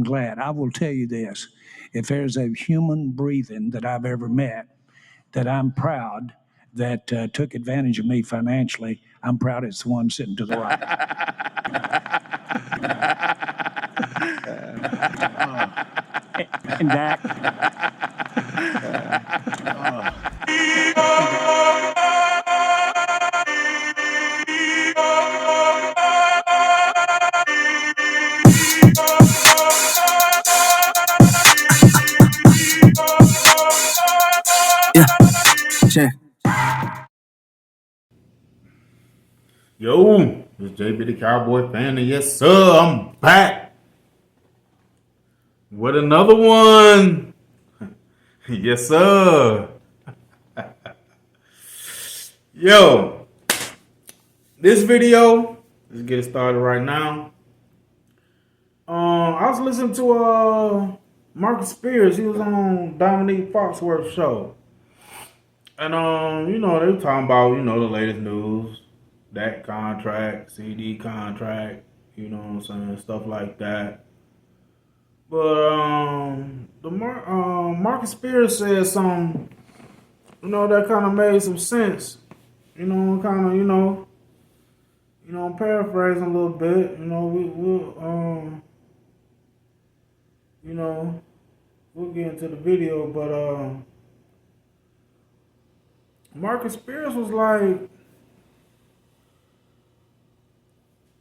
glad. I will tell you this. If there's a human breathing that I've ever met that I'm proud that took advantage of me financially, I'm proud it's the one sitting to the right. And Dak. Check. Yo, it's JB the Cowboy fan, and yes, sir, I'm back with another one. Yes, sir. Yo, this video, let's get it started right now. I was listening to Marcus Spears. He was on Dominique Foxworth's show, and they were talking about the latest news, that contract, CD contract, you know what I'm saying, stuff like that. But Marcus Spears said something, that kind of made some sense. I'm paraphrasing a little bit. We'll get into the video, but Marcus Spears was like,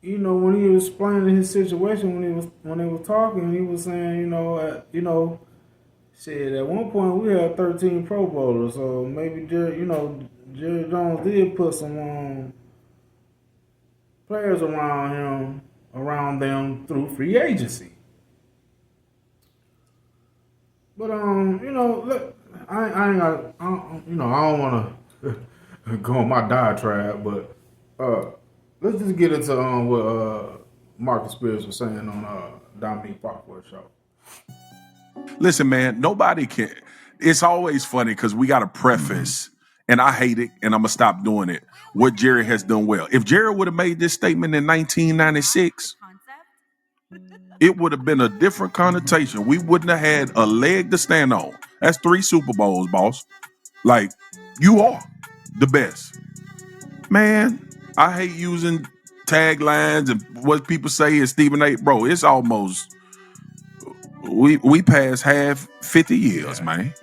when he was explaining his situation, when they was talking, he was saying, shit, at one point we had 13 Pro Bowlers, so maybe Jerry Jones did put some players around them through free agency. But look, I ain't got, I don't want to go on my diatribe, but let's just get into what Marcus Spears was saying on Dominique Foxworth's show. Listen, man, nobody can. It's always funny because we got to preface, and I hate it, and I'm going to stop doing it, what Jerry has done well. If Jerry would have made this statement in 1996, it would have been a different connotation. We wouldn't have had a leg to stand on. That's 3 Super Bowls, boss. Like, you are the best. Man, I hate using taglines and what people say is Stephen A. Bro, it's almost... We passed half 50 years, man,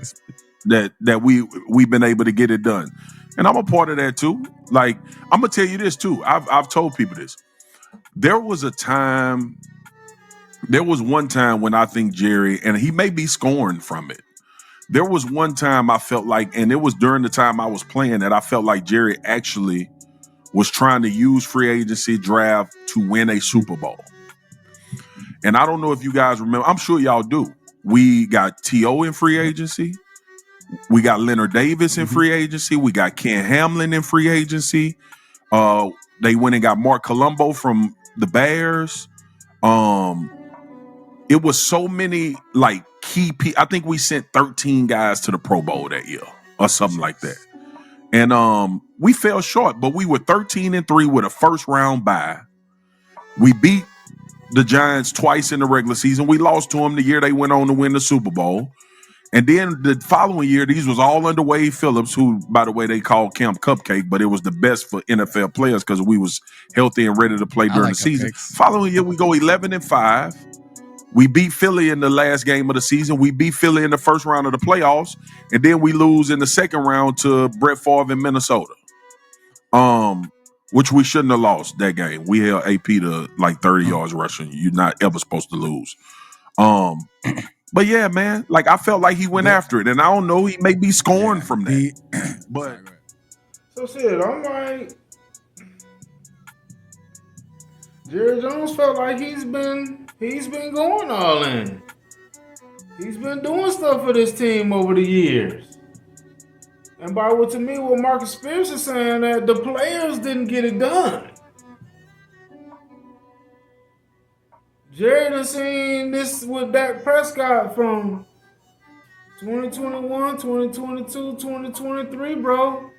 that we've been able to get it done. And I'm a part of that too. Like, I'm gonna tell you this too. I've told people this. There was one time when I think Jerry, and he may be scorned from it. There was one time I felt like, and it was during the time I was playing, that I felt like Jerry actually was trying to use free agency draft to win a Super Bowl. And I don't know if you guys remember. I'm sure y'all do. We got T.O. in free agency. We got Leonard Davis in free agency. We got Ken Hamlin in free agency. They went and got Mark Colombo from the Bears. It was so many like key. I think we sent 13 guys to the Pro Bowl that year or something like that. And we fell short, but we were 13-3 with a first round bye. We beat the Giants twice in the regular season. We lost to them the year they went on to win the Super Bowl. And then the following year, these was all under Wade Phillips, who, by the way, they called Camp Cupcake, but it was the best for NFL players because we was healthy and ready to play during the season. Following year, we go 11-5. We beat Philly in the last game of the season. We beat Philly in the first round of the playoffs. And then we lose in the second round to Brett Favre in Minnesota. Which we shouldn't have lost that game. We held AP to like 30 yards rushing. You're not ever supposed to lose. But yeah, man, like I felt like he went after it, and I don't know, he may be scorned from that. But so shit, I'm like, Jerry Jones felt like he's been going all in. He's been doing stuff for this team over the years. And by what Marcus Spears is saying, that the players didn't get it done. Jerry done seen this with Dak Prescott from 2021, 2022, 2023, bro.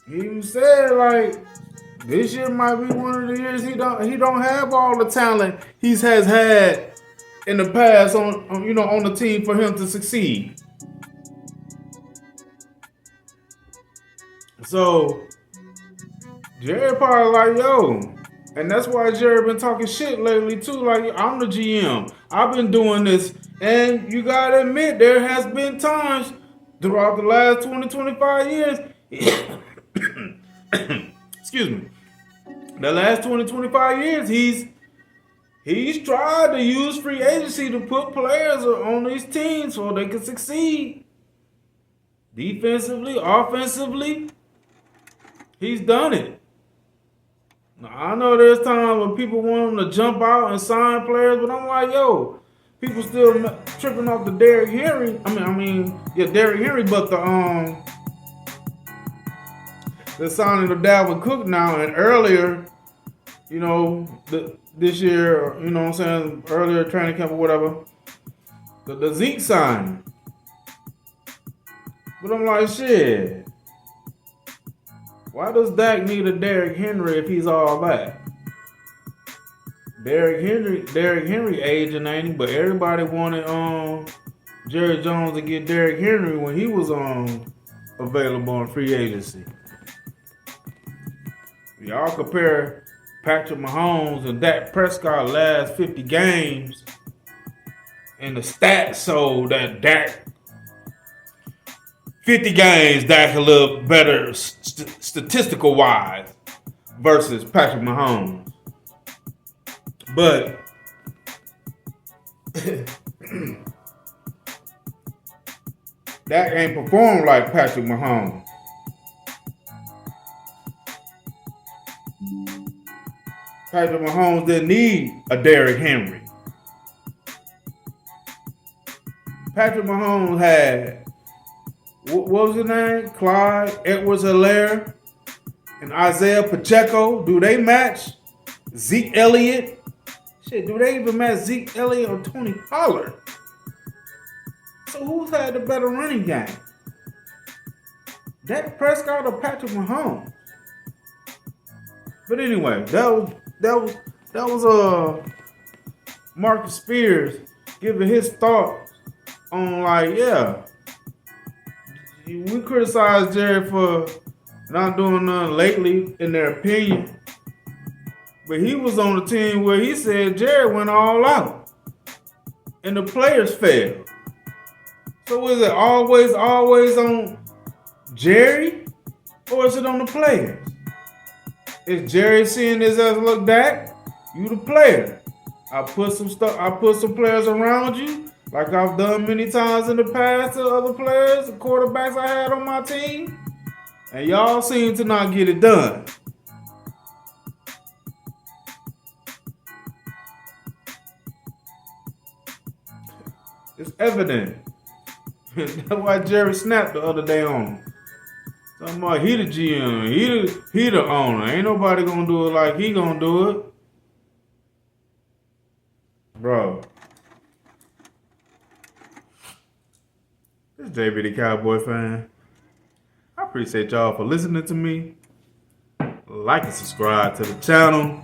He even said like this year might be one of the years he don't have all the talent he's has had in the past on the team for him to succeed. So Jerry probably like, yo, and that's why Jerry been talking shit lately too. Like, I'm the GM. I've been doing this. And you gotta admit, there has been times throughout the last 20, 25 years. Excuse me. The last 20, 25 years, he's tried to use free agency to put players on these teams so they can succeed. Defensively, offensively, he's done it. Now, I know there's times when people want him to jump out and sign players, but I'm like, yo, people still tripping off the Derrick Henry. Yeah, Derrick Henry, but the signing of Dalvin Cook now and earlier, this year, what I'm saying, earlier training camp or whatever, the Zeke sign. But I'm like, shit, why does Dak need a Derrick Henry if he's all that? Derrick Henry aging ain't he? But everybody wanted Jerry Jones to get Derrick Henry when he was available in free agency. Y'all compare Patrick Mahomes and Dak Prescott last 50 games, and the stats show that Dak 50 games Dak a little better statistical wise versus Patrick Mahomes. But Dak ain't performed like Patrick Mahomes. Patrick Mahomes didn't need a Derrick Henry. Patrick Mahomes had, what was his name? Clyde Edwards-Helaire and Isaiah Pacheco. Do they match Zeke Elliott? Shit, do they even match Zeke Elliott or Tony Pollard? So who's had the better running game? Dak Prescott or Patrick Mahomes? But anyway, that was Marcus Spears giving his thoughts on, like, yeah, we criticized Jerry for not doing nothing lately in their opinion, but he was on the team where he said Jerry went all out and the players failed. So is it always on Jerry, or is it on the players? Is Jerry seeing this as, look, Dak, you the player. I put some players around you, like I've done many times in the past to other players, the quarterbacks I had on my team, and y'all seem to not get it done. It's evident. That's why Jerry snapped the other day on him. Talking about he the GM, he the owner. Ain't nobody gonna do it like he gonna do it. Bro. This is JB the Cowboy fan. I appreciate y'all for listening to me. Like and subscribe to the channel.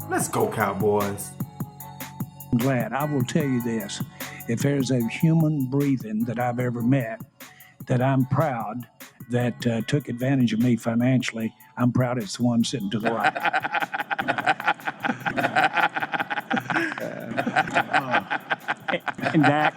Let's go, Cowboys. I'm glad. I will tell you this. If there's a human breathing that I've ever met that I'm proud that took advantage of me financially, I'm proud it's the one sitting to the right. And Dak,